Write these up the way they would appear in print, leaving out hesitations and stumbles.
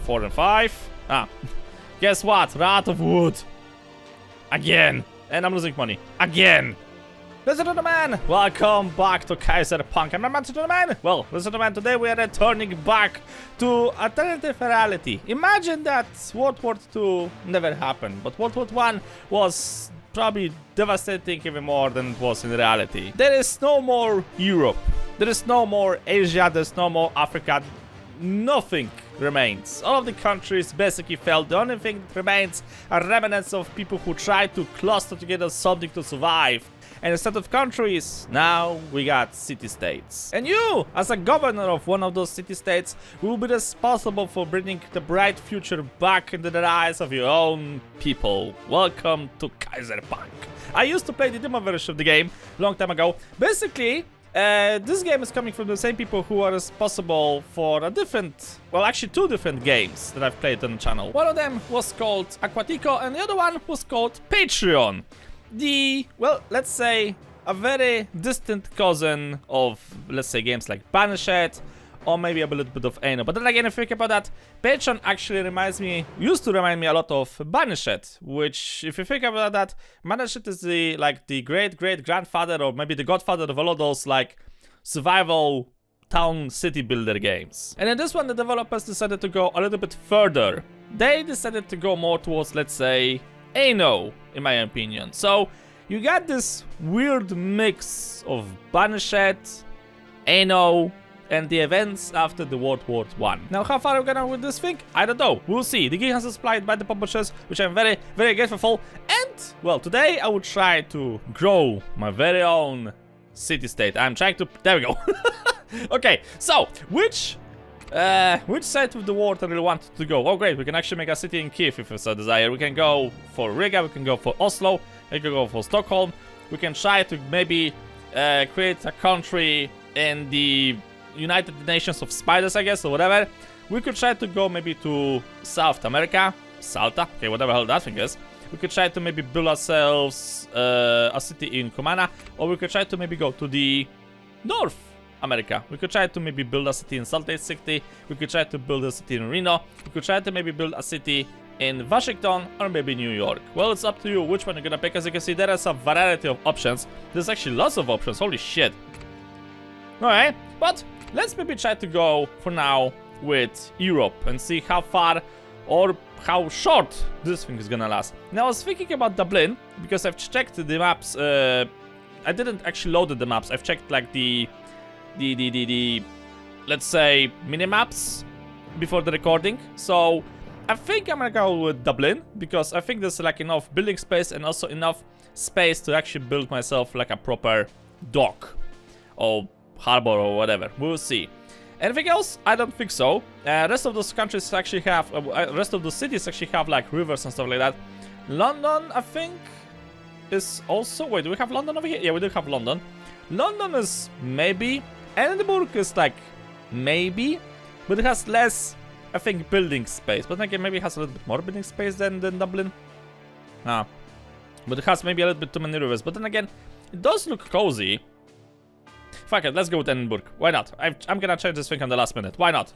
4 and 5. Ah, guess what? We're out of wood. Again. And I'm losing money. Again. Listen to the man! Welcome back to Kaiserpunk. I'm Listen to the man. Well, listen to the man. Today we are returning back to alternative reality. Imagine that World War II never happened, but World War I was probably devastating even more than it was in reality. There is no more Europe. There is no more Asia. There's no more Africa. Nothing remains. All of the countries basically fell. The only thing that remains are remnants of people who tried to cluster together something to survive. And instead of countries, now we got city-states. And you, as a governor of one of those city-states, will be responsible for bringing the bright future back into the eyes of your own people. Welcome to Kaiserpunk. I used to play the demo version of the game a long time ago. Basically, this game is coming from the same people who are responsible for a different, well, actually 2 different games that I've played on the channel. One of them was called Aquatico and the other one was called Patreon. Well, let's say a very distant cousin of, let's say, games like Banished or maybe a little bit of Anno. But then again, if you think about that, Patreon actually used to remind me a lot of Banished, which, if you think about that, Banished is the great-grandfather or maybe the godfather of all of those, like, survival town city builder games. And in this one, the developers decided to go a little bit further. They decided to go more towards, let's say, Anno, in my opinion. So you got this weird mix of Banished, Anno, and the events after the World War I. Now, how far are we gonna with this thing? I don't know. We'll see. The game has been supplied by the publishers, which I'm very, very grateful for. And, well, today I will try to grow my very own city-state. I'm trying to... There we go. Okay, so, which side of the world I really want to go? Oh great, we can actually make a city in Kiev if we so desire. We can go for Riga, we can go for Oslo, we can go for Stockholm. We can try to maybe create a country in the United Nations of Spiders, I guess, or whatever. We could try to go maybe to South America, Salta, okay, whatever hell that thing is. We could try to maybe build ourselves a city in Kumana, or we could try to maybe go to the North America. We could try to maybe build a city in Salt Lake City. We could try to build a city in Reno. We could try to maybe build a city in Washington or maybe New York. Well, it's up to you which one you're gonna pick. As you can see, there is a variety of options. There's actually lots of options. Holy shit. Alright, but let's maybe try to go for now with Europe and see how far or how short this thing is gonna last. Now, I was thinking about Dublin because I've checked the maps. I didn't actually load the maps. I've checked like the let's say mini-maps before the recording. So I think I'm gonna go with Dublin because I think there's like enough building space and also enough space to actually build myself like a proper dock or harbor or whatever. We'll see. Anything else? I don't think so. Rest of those countries actually have, rest of the cities actually have like rivers and stuff like that. London, I think, is also, wait, do we have London over here? Yeah, we do have London. London is maybe. Edinburgh is like maybe, but it has less, I think, building space. But again, maybe it has a little bit more building space than Dublin. Ah, but it has maybe a little bit too many rivers. But then again, it does look cozy. Fuck it, let's go with Edinburgh. Why not? I'm gonna change this thing on the last minute. Why not?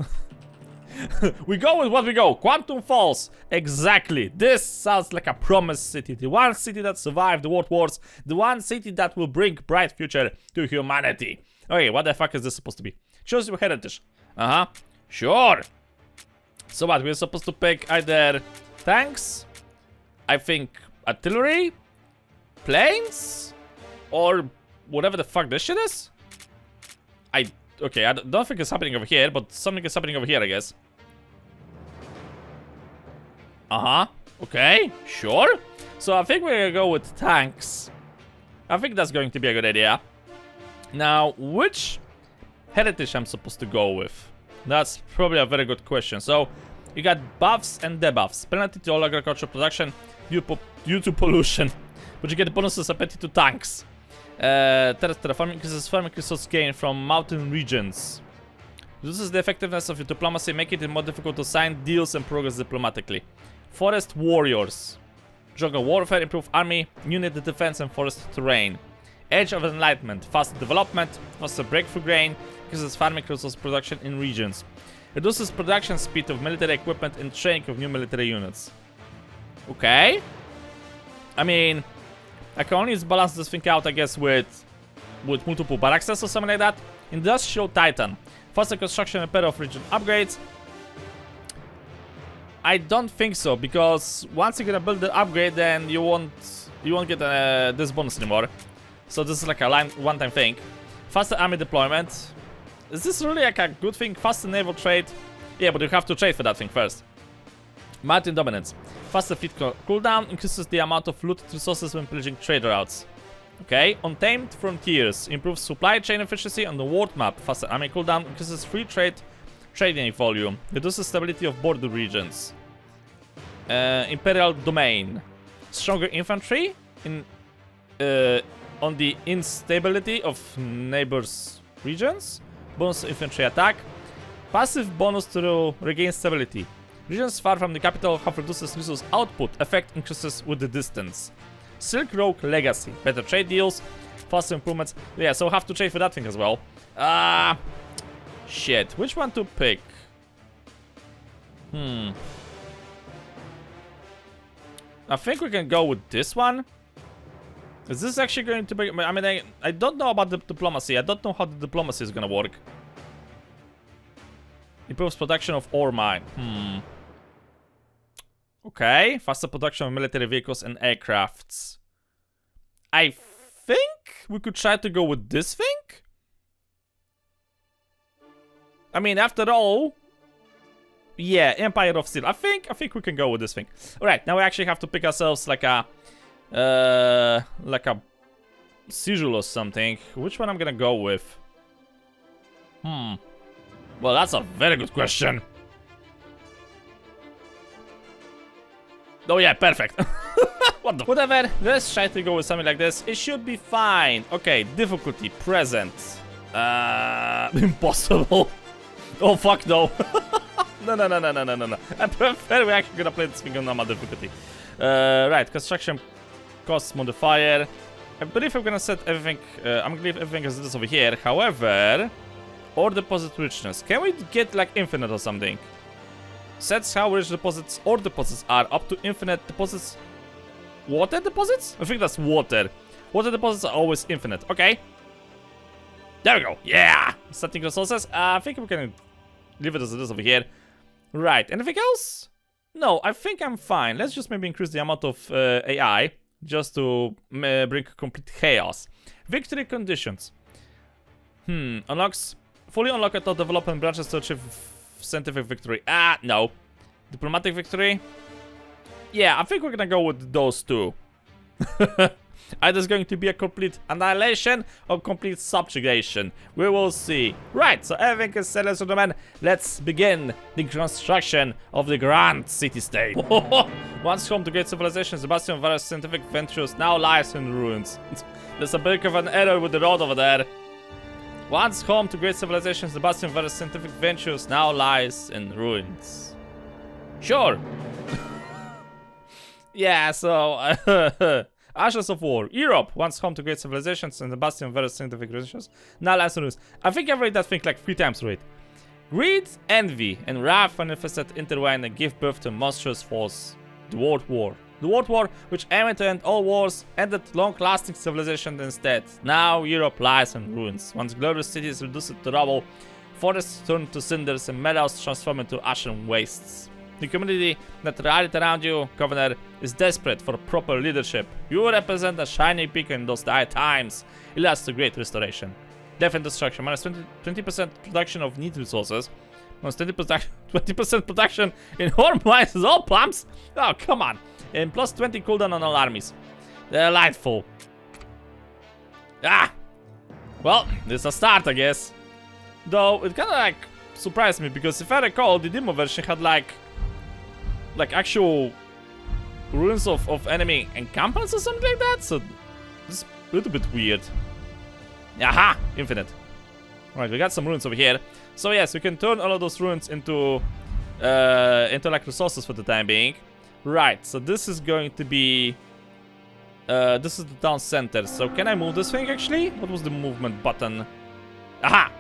We go with what we go. Quantum Falls. Exactly. This sounds like a promised city. The one city that survived the world wars. The one city that will bring bright future to humanity. Okay, what the fuck is this supposed to be? Choose your heritage. Uh-huh. Sure. So what? We're supposed to pick either tanks, I think artillery, planes, or whatever the fuck this shit is? Okay, I don't think it's happening over here, but something is happening over here, I guess. Uh-huh. Okay, sure. So I think we're gonna go with tanks. I think that's going to be a good idea. Now, which heritage I'm supposed to go with? That's probably a very good question. So, you got buffs and debuffs. Penalty to all agricultural production due to pollution. But you get bonuses appetit to tanks. Terraforming increases farming resource gain from mountain regions. Reduces the effectiveness of your diplomacy, making it more difficult to sign deals and progress diplomatically. Forest warriors. Jungle warfare, improve army, unit defense and forest terrain. Age of Enlightenment, faster development, faster breakthrough gain, increases farming resource production in regions. Reduces production speed of military equipment and training of new military units. Okay. I mean, I can only balance this thing out, I guess, with multiple barracks or something like that. Industrial Titan. Faster construction and repair of region upgrades. I don't think so, because once you're gonna build the upgrade, then you won't get this bonus anymore. So this is like a one-time thing. Faster army deployment. Is this really like a good thing? Faster naval trade. Yeah, but you have to trade for that thing first. Mountain dominance. Faster fleet cooldown increases the amount of looted resources when pillaging trade routes. Okay, Untamed Frontiers improves supply chain efficiency on the world map. Faster army cooldown increases free trading volume. Reduces stability of border regions. Imperial Domain. Stronger infantry on the instability of neighbors' regions. Bonus infantry attack. Passive bonus to regain stability. Regions far from the capital have reduces resource output. Effect increases with the distance. Silk Road Legacy. Better trade deals. Faster improvements. Yeah, so have to trade for that thing as well. Shit. Which one to pick? I think we can go with this one. Is this actually going to be... I mean, I don't know about the diplomacy. I don't know how the diplomacy is gonna work. Improves production of ore mine. Okay. Faster production of military vehicles and aircrafts. I think we could try to go with this thing. I mean, after all... Yeah, Empire of Steel. I think we can go with this thing. Alright, now we actually have to pick ourselves like a sigil or something. Which one I'm gonna go with? Well, that's a very good question. Oh yeah, perfect. What the... Whatever, let's try to go with something like this. It should be fine. Okay, difficulty, present. Impossible. Oh fuck no. No. I prefer we're actually gonna play this thing on normal difficulty. Right, construction cost modifier. I believe I'm gonna set everything. I'm gonna leave everything as it is over here. However, ore deposit richness. Can we get like infinite or something? Sets how rich deposits or deposits are up to infinite deposits. Water deposits? I think that's water. Water deposits are always infinite. Okay. There we go. Yeah. Setting resources. I think we can leave it as it is over here. Right. Anything else? No, I think I'm fine. Let's just maybe increase the amount of AI just to bring complete chaos. Victory conditions. Unlocks. Fully unlock at all development branches to achieve scientific victory. No. Diplomatic victory. Yeah, I think we're gonna go with those two. Either it's going to be a complete annihilation or complete subjugation. We will see. Right, so everything is set, ladies and gentlemen. Let's begin the construction of the grand city-state. Once home to great civilization, Sebastian various scientific ventures now lies in ruins. There's a bit of an error with the road over there. Once home to great civilization, Sebastian various scientific ventures now lies in ruins. Sure. Yeah, so... Ashes of War. Europe, once home to great civilizations and the bastion of various scientific research. Now last news. I think I've read that thing like 3 times already. Greed, envy, and wrath manifested intertwine and give birth to a monstrous force. The World War. The World War, which aimed to end all wars, ended long-lasting civilization instead. Now Europe lies in ruins. Once glorious cities reduced to rubble, forests turned to cinders and meadows transformed into ashen wastes. The community that rallied around you, Governor, is desperate for proper leadership. You represent a shining beacon in those dire times. It leads to great restoration. Death and destruction. Minus 20% production of need resources. Minus 20% production in ore mines. All pumps? Oh, come on. And plus 20 cooldown on all armies. Delightful. Well, this is a start, I guess. Though, it kind of like surprised me because if I recall, the demo version had like actual ruins of enemy encampments or something like that, so this is a little bit weird. Aha! Infinite. Alright, we got some ruins over here. So yes, we can turn all of those ruins into like resources for the time being. Right, so this is going to be this is the town center. So can I move this thing actually? What was the movement button? Aha!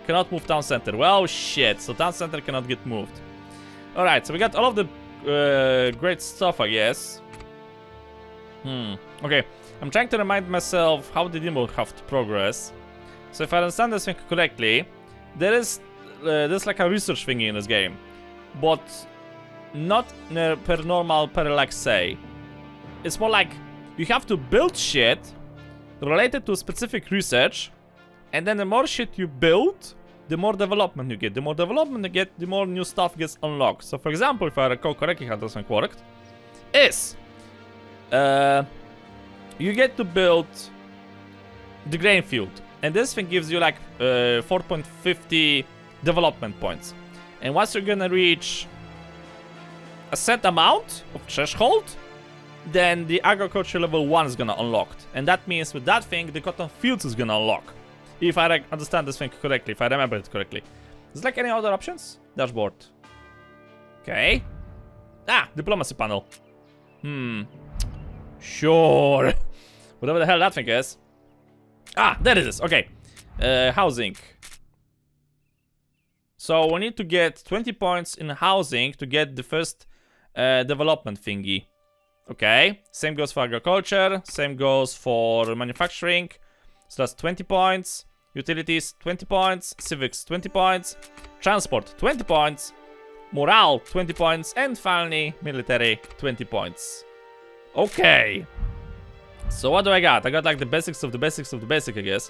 cannot move town center. Well, shit. So town center cannot get moved. Alright, so we got all of the great stuff, I guess. Okay. I'm trying to remind myself how the demo have to progress. So if I understand this thing correctly, there's like a research thingy in this game. But not per normal, per like say. It's more like you have to build shit related to specific research, and then the more shit you build, the more development you get. The more development you get, the more new stuff gets unlocked. So for example, if I recall correctly how this thing worked, is you get to build the grain field, and this thing gives you like 4.50 development points. And once you're gonna reach a set amount of threshold, then the agriculture level 1 is gonna unlock. And that means with that thing, the cotton fields is gonna unlock. If I understand this thing correctly, if I remember it correctly. Is there like any other options? Dashboard. Okay. Ah, diplomacy panel. Sure. Whatever the hell that thing is. Ah, there it is. Okay. Housing. So we need to get 20 points in housing to get the first development thingy. Okay. Same goes for agriculture. Same goes for manufacturing. So that's 20 points. Utilities, 20 points. Civics, 20 points. Transport, 20 points. Morale, 20 points. And finally, military, 20 points. Okay. So what do I got? I got like the basics of the basics of the basic, I guess.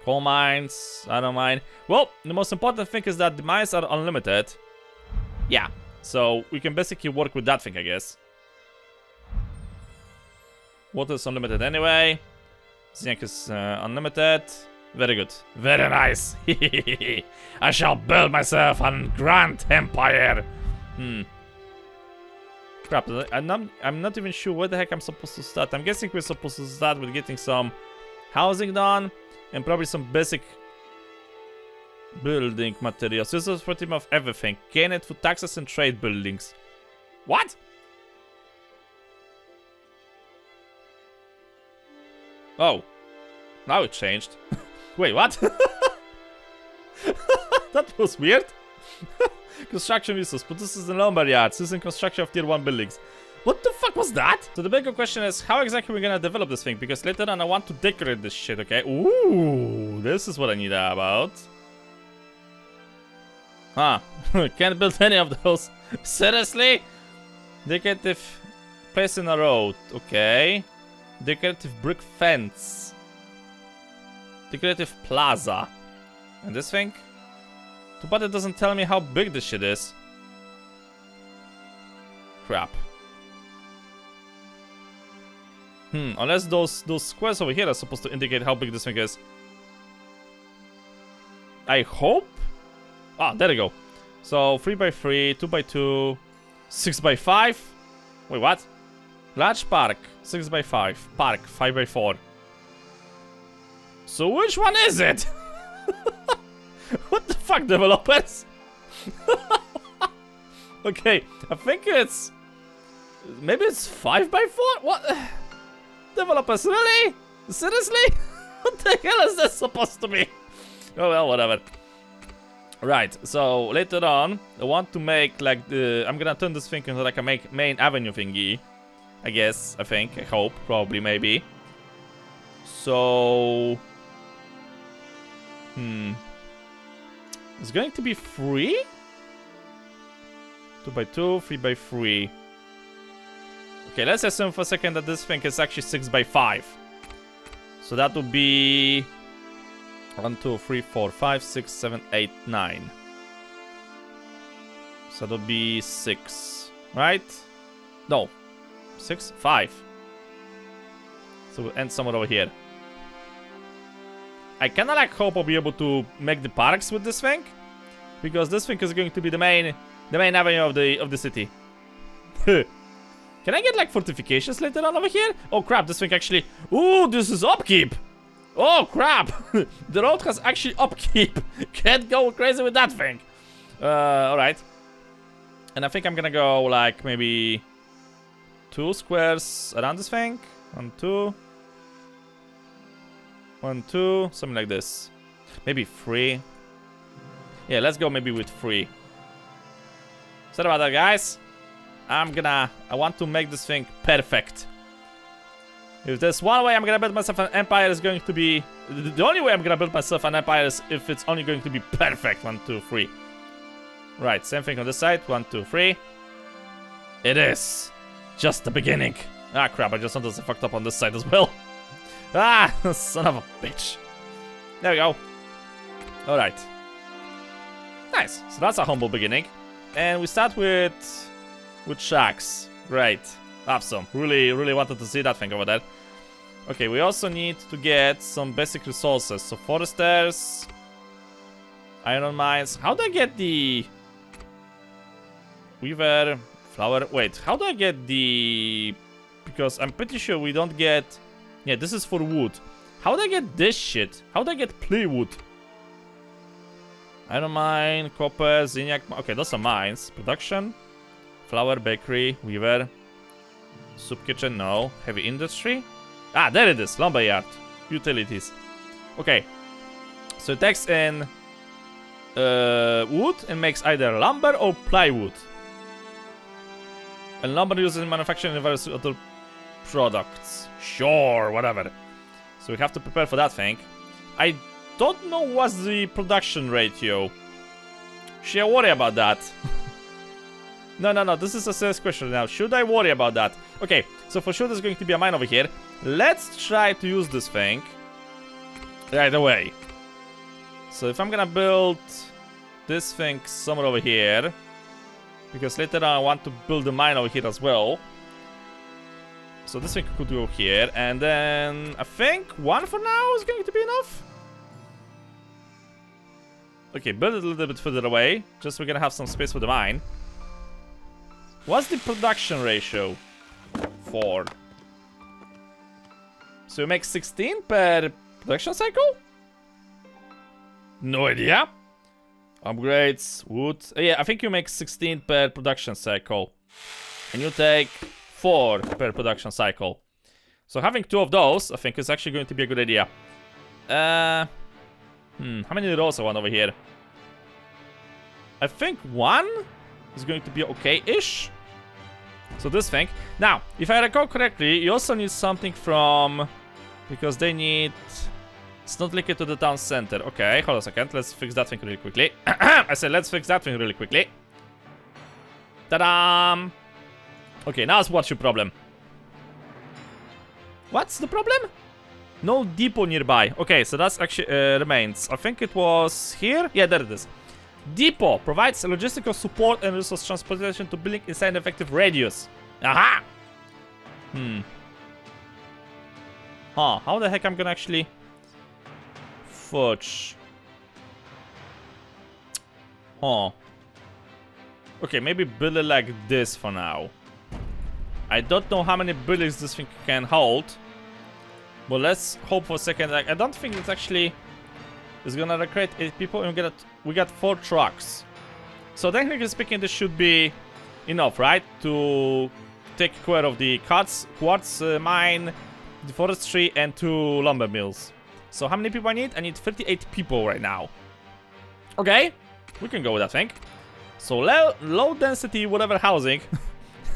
Coal mines, I don't mind. Well, the most important thing is that the mines are unlimited. Yeah, so we can basically work with that thing, I guess. Water is unlimited anyway. Zinc is unlimited. Very good. Very nice. I shall build myself a grand empire. Crap, I'm not even sure where the heck I'm supposed to start. I'm guessing we're supposed to start with getting some housing done. And probably some basic building materials. This is pretty much everything. Gain it through taxes and trade buildings. What? Oh. Now it changed. Wait, what? That was weird. Construction resource. Produces in lumber yards. Using construction of tier 1 buildings. What the fuck was that? So the bigger question is, how exactly are we gonna develop this thing? Because later on I want to decorate this shit, okay? Ooh, this is what I need about. Huh. Can't build any of those. Seriously? Decorative place in a road. Okay. Decorative brick fence. Decorative plaza. And this thing? Too bad it doesn't tell me how big this shit is. Crap. Unless those squares over here are supposed to indicate how big this thing is. I hope? Ah, there we go. So 3x3, 2x2, 6x5. Wait, what? Large park, 6x5. Park, 5x4. So which one is it? What the fuck, developers? Okay, I think it's... Maybe it's 5x4? What? Developers, really? Seriously? What the hell is this supposed to be? Oh well, whatever. Right, so later on, I want to make like the... I'm gonna turn this thing into like a main avenue thingy. I guess, I think, I hope, probably, maybe. So... It's going to be free? 2x2, 3x3. Okay, let's assume for a second that this thing is actually 6x5. So that would be 1, 2, 3, 4, 5, 6, 7, 8, 9. So that would be 6, right? No, 6, 5. So we'll end somewhere over here. I kinda like hope I'll be able to make the parks with this thing, because this thing is going to be the main avenue of the city. Can I get like fortifications later on over here? Oh crap, this thing actually... Ooh, this is upkeep! Oh crap! The road has actually upkeep! Can't go crazy with that thing! Alright. And I think I'm gonna go like maybe 2 squares around this thing. 1, 2. 1, 2, something like this. Maybe 3. Yeah, let's go maybe with 3. Sorry about that, guys. I want to make this thing perfect. If there's one way I'm gonna build myself an empire is going to be... The only way I'm gonna build myself an empire is if it's only going to be perfect. 1, 2, 3. Right, same thing on this side. 1, 2, 3. It is just the beginning. Ah, crap, I just noticed I fucked up on this side as well. Ah, son of a bitch. There we go. Alright. Nice. So that's a humble beginning. And we start with shacks. Great. Awesome. Really wanted to see that thing over there. Okay, we also need to get some basic resources. So foresters, iron mines. How do I get the weaver, flower? Wait, how do I get the... Because I'm pretty sure we don't get... Yeah, this is for wood. How do I get this shit? How do I get plywood? Iron mine, copper, zinc. Okay, those are mines. Production, flour, bakery, weaver, soup kitchen, no. Heavy industry. Ah, there it is. Lumberyard. Utilities. Okay. So it takes in wood and makes either lumber or plywood. And lumber used in manufacturing various other products. Sure, whatever. So we have to prepare for that thing. I don't know what's the production ratio. Should I worry about that? No, this is a serious question now. Should I worry about that? Okay, so for sure there's going to be a mine over here. Let's try to use this thing right away. So if I'm gonna build this thing somewhere over here, because later on I want to build a mine over here as well. So this thing could go here, and then I think 1 for now is going to be enough. Okay, build it a little bit further away, just so we're gonna have some space for the mine. What's the production ratio? 4. So you make 16 per production cycle? No idea. Upgrades, wood. Yeah, I think you make 16 per production cycle. And you take 4 per production cycle. So having 2 of those, I think, is actually going to be a good idea. How many rows I want over here? I think 1 is going to be okay-ish. So this thing. Now, if I recall correctly, you also need something from... Because they need... It's not linked to the town center. Okay, hold on a second. Let's fix that thing really quickly. I said let's fix that thing really quickly. Ta-da! Okay, now what's your problem? What's the problem? No depot nearby. Okay, so that's actually remains. I think it was here. Yeah, there it is. Depot provides logistical support and resource transportation to building inside an effective radius. Aha! Huh, how the heck I'm gonna actually... Fudge. Huh. Okay, maybe build it like this for now. I don't know how many buildings this thing can hold. But let's hope for a second. Like, I don't think it's actually... It's gonna recruit 8 people and we got 4 trucks. So technically speaking, this should be enough, right? To take care of the quartz mine, the forestry, and 2 lumber mills. So how many people I need? I need 38 people right now. Okay, we can go with that thing. So low density, whatever housing.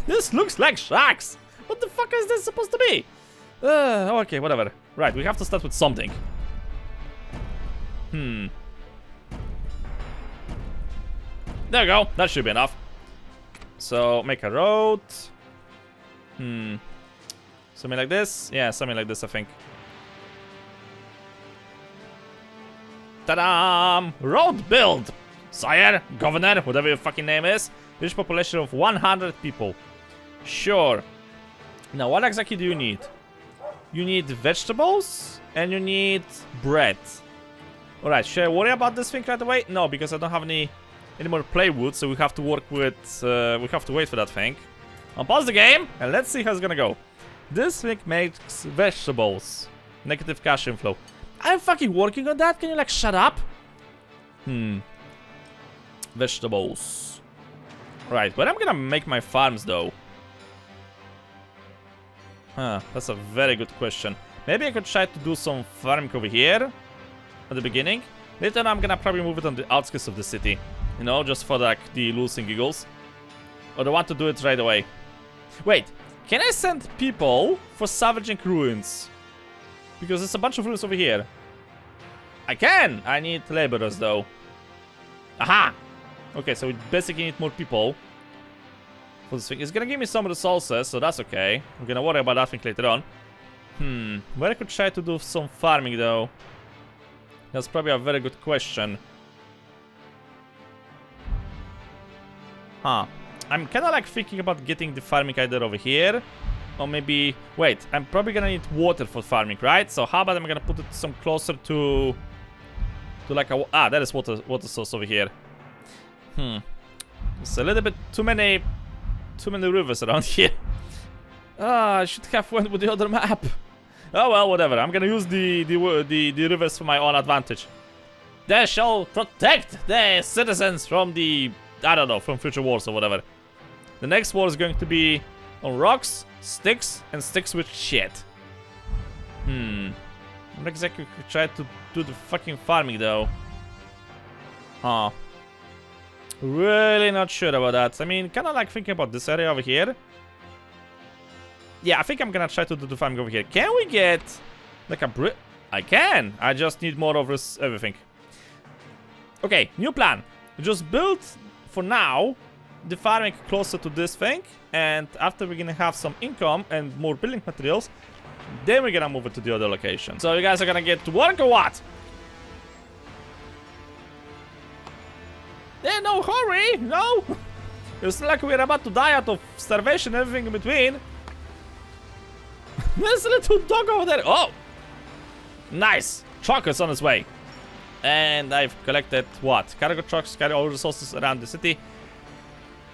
This looks like shacks. What the fuck is this supposed to be? Okay, whatever. Right, we have to start with something. There we go. That should be enough. So make a road. Something like this. Yeah, something like this, I think. Ta-da! Road build! Sire, governor, whatever your fucking name is. Rich population of 100 people. Sure. Now, what exactly do you need? You need vegetables and you need bread. Alright, should I worry about this thing right away? No, because I don't have any more plywood, so we have to work with... we have to wait for that thing. I'll pause the game and let's see how it's gonna go. This thing makes vegetables. Negative cash inflow. I'm fucking working on that. Can you like shut up? Vegetables. Right, where I'm gonna make my farms though? Huh, that's a very good question. Maybe I could try to do some farming over here at the beginning. Later I'm gonna probably move it on the outskirts of the city. You know, just for like the losing giggles. Or I want to do it right away. Wait, can I send people for salvaging ruins? Because there's a bunch of ruins over here. I can! I need laborers though. Aha! Okay, so we basically need more people for this thing. It's gonna give me some resources, so that's okay. I'm gonna worry about that thing later on. Where I could try to do some farming though? That's probably a very good question. Huh. I'm kinda like thinking about getting the farming either over here. Or maybe... Wait, I'm probably gonna need water for farming, right? So how about I'm gonna put it some closer to like a... Ah, that is water source over here. It's a little bit too many rivers around here. I should have went with the other map. Oh well, whatever. I'm gonna use the rivers for my own advantage. They shall protect the citizens from the... I don't know, from future wars or whatever. The next war is going to be on rocks, sticks, and sticks with shit. I'm not exactly try to do the fucking farming though. Huh. Really not sure about that. I mean, kinda like thinking about this area over here. Yeah, I think I'm gonna try to do the farming over here. Can we get like a I can! I just need more of this everything. Okay, new plan. Just build, for now, the farming closer to this thing. And after we're gonna have some income and more building materials, then we're gonna move it to the other location. So you guys are gonna get to work or what? Yeah, no hurry, no! It's like we're about to die out of starvation and everything in between. There's a little dog over there. Oh! Nice! Truck is on its way. And I've collected what? Cargo trucks carry all resources around the city.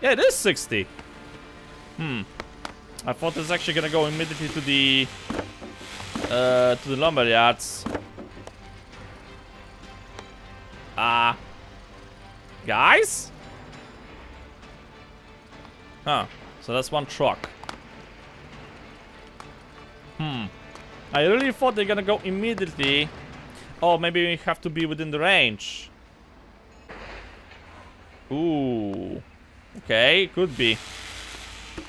Yeah, it is 60. I thought it's actually gonna go immediately to the lumber yards. Guys? Huh. So that's one truck. I really thought they're gonna go immediately. Oh, maybe we have to be within the range. Ooh. Okay, could be.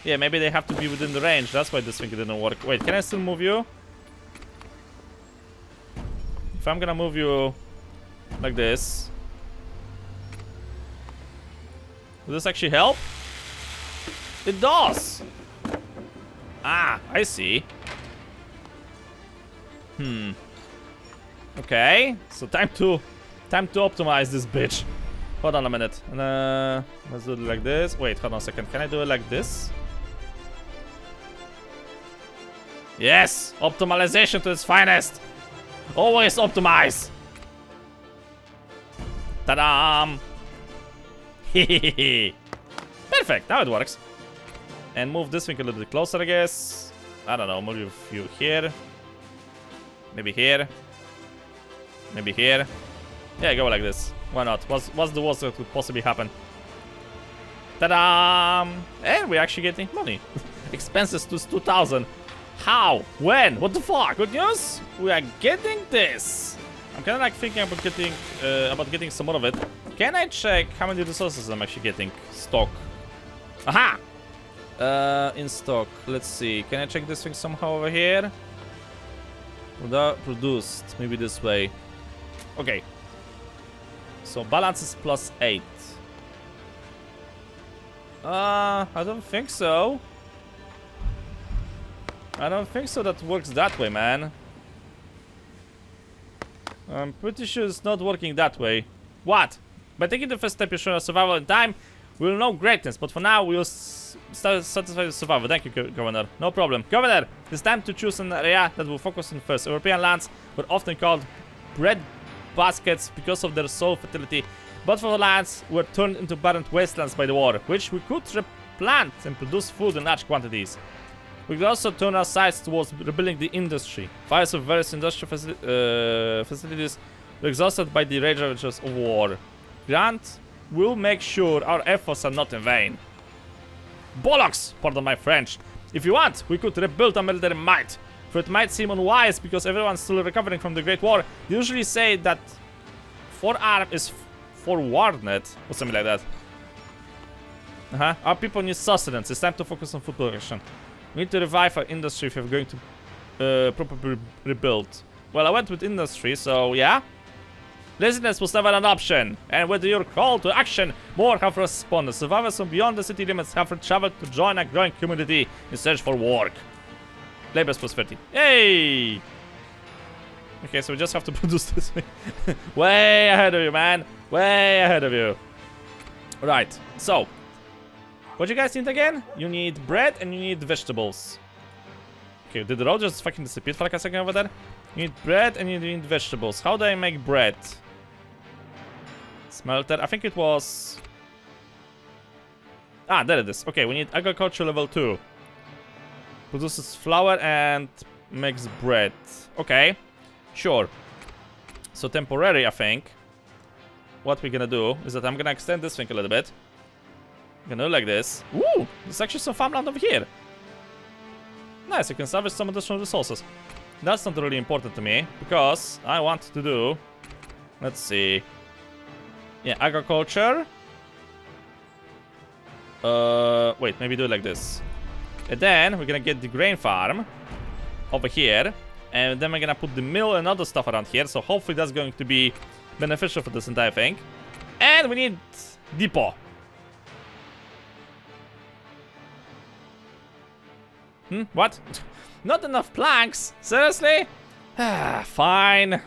Yeah, maybe they have to be within the range. That's why this thing didn't work. Wait, can I still move you? If I'm gonna move you like this, will this actually help? It does! Ah, I see. Okay, so time to optimize this bitch. Hold on a minute. Let's do it like this. Wait, hold on a second. Can I do it like this? Yes! Optimization to its finest! Always optimize! Ta-da! Perfect, now it works. And move this thing a little bit closer, I guess. I don't know, move you here. Maybe here. Maybe here. Yeah, go like this. Why not? What's the worst that could possibly happen? Ta-da! And we're actually getting money. Expenses to 2,000. How? When? What the fuck? Good news? We are getting this. I'm kind of like thinking about getting some more of it. Can I check how many resources I'm actually getting? Stock. Aha! In stock. Let's see. Can I check this thing somehow over here? Produced. Maybe this way. Okay. So balance is +8. I don't think so. I don't think so that works that way, man. I'm pretty sure it's not working that way. What? By taking the first step, you show survival in time. We'll know greatness, but for now, we'll satisfy the survival. Thank you, Governor. No problem. Governor, it's time to choose an area that will focus on first. European lands were often called bread baskets because of their soil fertility, but for the lands were turned into barren wastelands by the war, which we could replant and produce food in large quantities. We could also turn our sights towards rebuilding the industry. Fires of various industrial facilities were exhausted by the ravages of war. Grant will make sure our efforts are not in vain. Bollocks! Pardon my French. If you want, we could rebuild our military might. For it might seem unwise because everyone's still recovering from the Great War. They usually say that forearm is forwarded or something like that. Our people need sustenance. It's time to focus on food production. We need to revive our industry if we're going to properly rebuild. Well, I went with industry, so yeah. Laziness was never an option, and with your call to action, more have responded. Survivors from beyond the city limits have traveled to join a growing community in search for work. Labor's prosperity. Yay! Okay, so we just have to produce this thing. Way ahead of you, man. Way ahead of you. Right, so. What you guys need again? You need bread and you need vegetables. Okay, did the road just fucking disappear for like a second over there? You need bread and you need vegetables. How do I make bread? Smelter. I think it was... Ah, there it is. Okay, we need agriculture level 2. Produces flour and makes bread. Okay, sure. So temporary, I think. What we're gonna do is that I'm gonna extend this thing a little bit. Gonna do like this. Ooh, there's actually some farmland over here. Nice, you can salvage some additional resources. That's not really important to me, because I want to do... Let's see. Yeah, agriculture. Wait, maybe do it like this. And then we're gonna get the grain farm over here. And then we're gonna put the mill and other stuff around here. So hopefully that's going to be beneficial for this entire thing. And we need depot. What? Not enough planks? Seriously? Fine.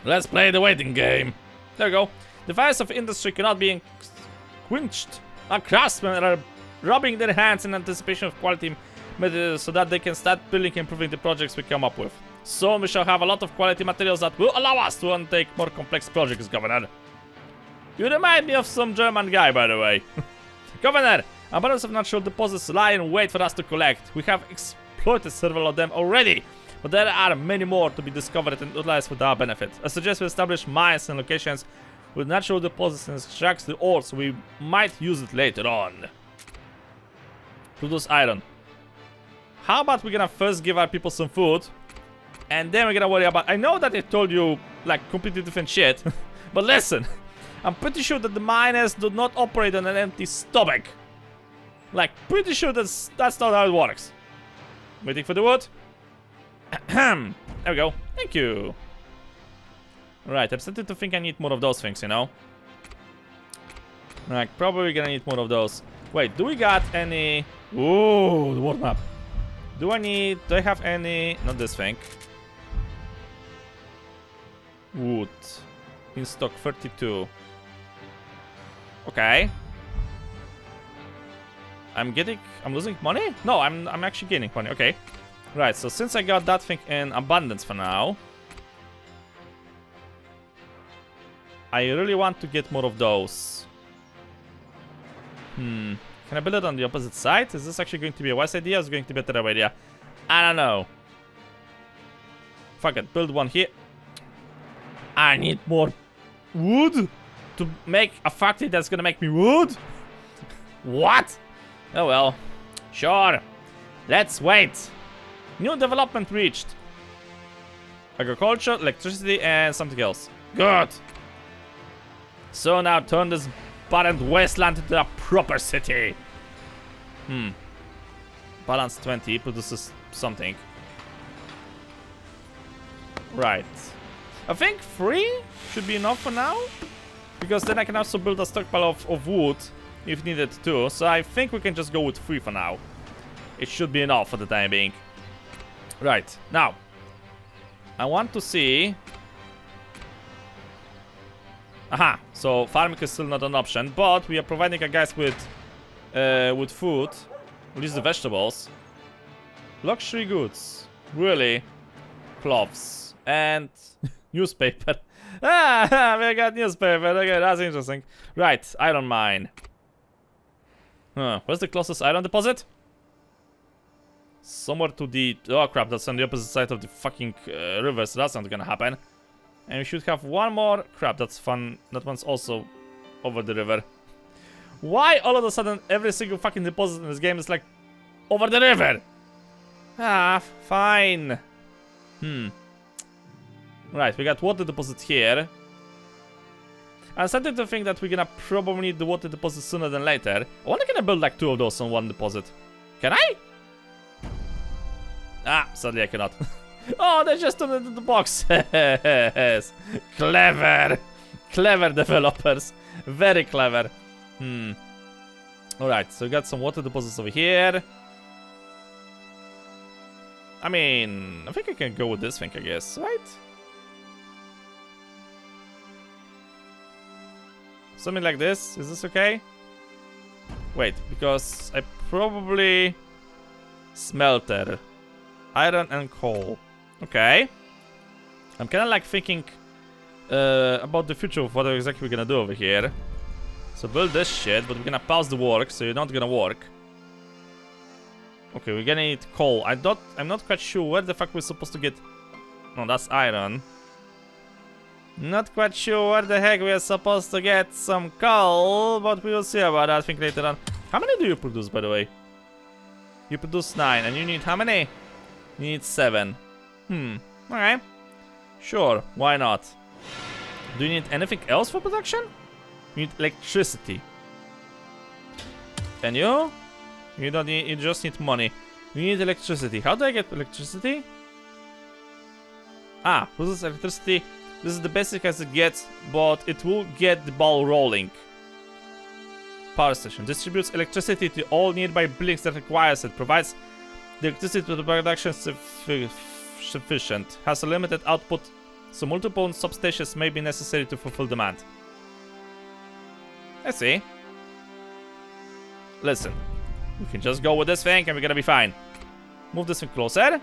Let's play the waiting game. There we go. The fires of industry cannot be quenched. Our craftsmen are rubbing their hands in anticipation of quality materials so that they can start building and improving the projects we come up with. Soon we shall have a lot of quality materials that will allow us to undertake more complex projects, Governor. You remind me of some German guy, by the way. Governor, abundance of natural deposits lie in wait for us to collect. We have exploited several of them already, but there are many more to be discovered and utilized for our benefit. I suggest we establish mines and locations with natural deposits and extract the ore so we might use it later on. Produce iron. How about we're gonna first give our people some food, and then we're gonna worry about... I know that I told you, like, completely different shit, but listen, I'm pretty sure that the miners do not operate on an empty stomach. Like, pretty sure that's not how it works. Waiting for the wood. There we go. Thank you. Right, I'm starting to think I need more of those things, you know? Like, probably gonna need more of those. Wait, do we got any... Ooh, the world map. Do I have any... Not this thing. Wood. In stock 32. Okay. I'm losing money? No, I'm actually gaining money. Okay. Right, so since I got that thing in abundance for now, I really want to get more of those. Can I build it on the opposite side? Is this actually going to be a wise idea or is it going to be a terrible idea? I don't know. Fuck it, build one here. I need more wood to make a factory that's gonna make me wood? What? Oh well. Sure. Let's wait. New development reached. Agriculture, electricity, and something else. Good. So now turn this barren wasteland into a proper city. Balance 20 produces something. Right. I think 3 should be enough for now. Because then I can also build a stockpile of wood if needed too. So I think we can just go with 3 for now. It should be enough for the time being. Right. Now, I want to see... Aha, so farming is still not an option, but we are providing our guys with food, at least the vegetables. Luxury goods, really, cloths, and newspaper. Ah, we got newspaper, okay, that's interesting. Right, iron mine. Where's the closest iron deposit? Somewhere to the... Oh crap, that's on the opposite side of the fucking river, so that's not gonna happen. And we should have one more. Crap, that's fun. That one's also over the river. Why all of a sudden every single fucking deposit in this game is like over the river? Ah, fine. Right, we got water deposit here. I'm starting to think that we're gonna probably need the water deposit sooner than later. I wonder, can I build like 2 of those on one deposit? Can I? Ah, sadly I cannot. Oh, they just turned it into the box. Clever. Clever developers. Very clever. Alright, so we got some water deposits over here. I mean, I think I can go with this thing, I guess, right? Something like this. Is this okay? Wait, because I probably... Smelter. Iron and coal. Okay. I'm kind of like thinking about the future of what exactly we're gonna do over here. So build this shit, but we're gonna pause the work, so you're not gonna work. Okay, we're gonna need coal. I'm not quite sure where the fuck we're supposed to get... No, that's iron. Not quite sure where the heck we are supposed to get some coal, but we will see about that, I think, later on. How many do you produce, by the way? You produce 9, and you need how many? You need 7. Okay. Sure, why not? Do you need anything else for production? You need electricity. And you? You don't need, you just need money. You need electricity. How do I get electricity? Ah, this is electricity. This is the basic as it gets, but it will get the ball rolling. Power station distributes electricity to all nearby buildings that requires it. Provides the electricity to the production sufficient. Has a limited output, so multiple substations may be necessary to fulfill demand. I see. Listen, we can just go with this thing and we're gonna be fine. Move this thing closer.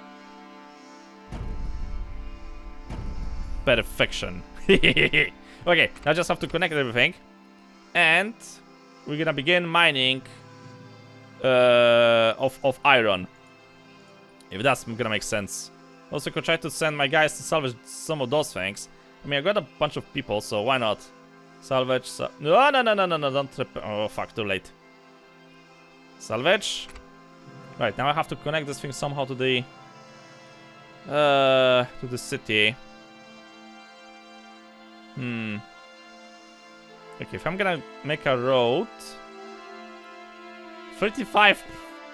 Perfection. Okay, now I just have to connect everything. And we're gonna begin mining of iron. If that's gonna make sense. Also could try to send my guys to salvage some of those things. I mean, I got a bunch of people, so why not? Salvage, no, don't trip. Oh fuck, too late. Salvage. Right, now I have to connect this thing somehow to the city. Okay, if I'm gonna make a road, 35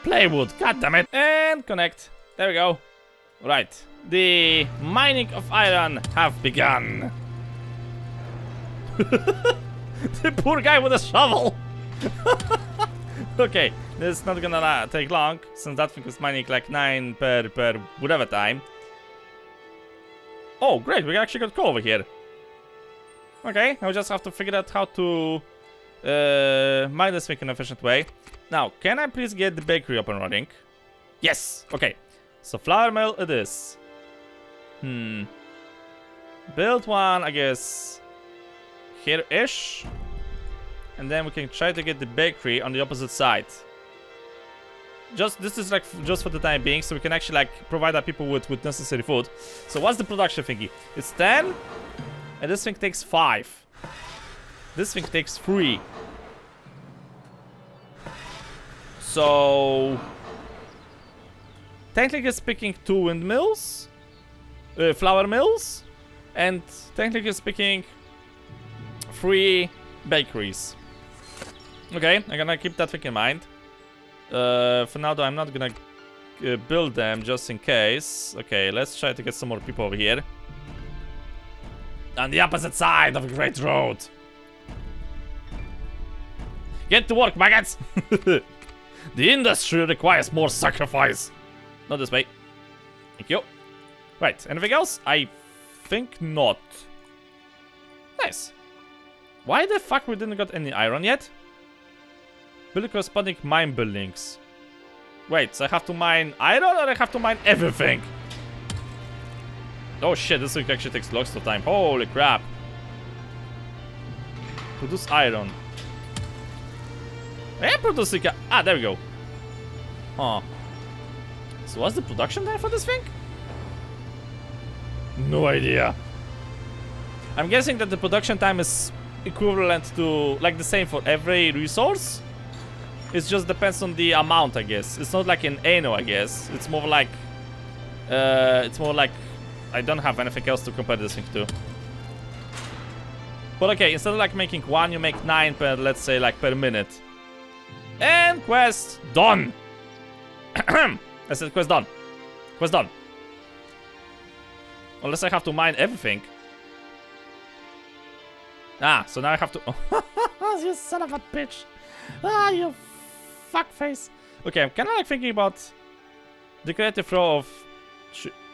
plywood, god damn it, and connect. There we go. Right, the mining of iron have begun. The poor guy with a shovel. Okay, this is not gonna take long, since that thing is mining like 9 per whatever time. Oh, great, we actually got coal over here. Okay, now we just have to figure out how to mine this thing in an efficient way. Now, can I please get the bakery up and running? Yes! Okay, so flour mill it is. Build one, I guess, here-ish. And then we can try to get the bakery on the opposite side. This is like just for the time being, so we can actually like provide our people with necessary food. So what's the production thingy? It's 10. And this thing takes 5. This thing takes 3. So technically speaking, 2 windmills, flour mills, and technically speaking, 3 bakeries. Okay, I'm gonna keep that thing in mind. For now though, I'm not gonna build them just in case. Okay, let's try to get some more people over here. On the opposite side of a great road. Get to work, maggots! The industry requires more sacrifice. Not this way. Thank you. Right, anything else? I think not. Nice. Why the fuck we didn't got any iron yet? Build corresponding mine buildings. Wait, so I have to mine iron or I have to mine everything? Oh shit, this thing actually takes lots of time. Holy crap. Produce iron. I am producing... Ah, there we go. Huh. So what's the production time for this thing? No idea. I'm guessing that the production time is equivalent to... like the same for every resource. It just depends on the amount, I guess. It's not like in Anno, I guess. It's more like It's more like I don't have anything else to compare this thing to. But okay, instead of like making 1, you make 9 per, let's say, like per minute. And quest done. I said quest done. Quest done. Unless I have to mine everything. Ah, so now I have to... You son of a bitch. Ah, you fuckface. Okay, I'm kind of like thinking about the creative row of...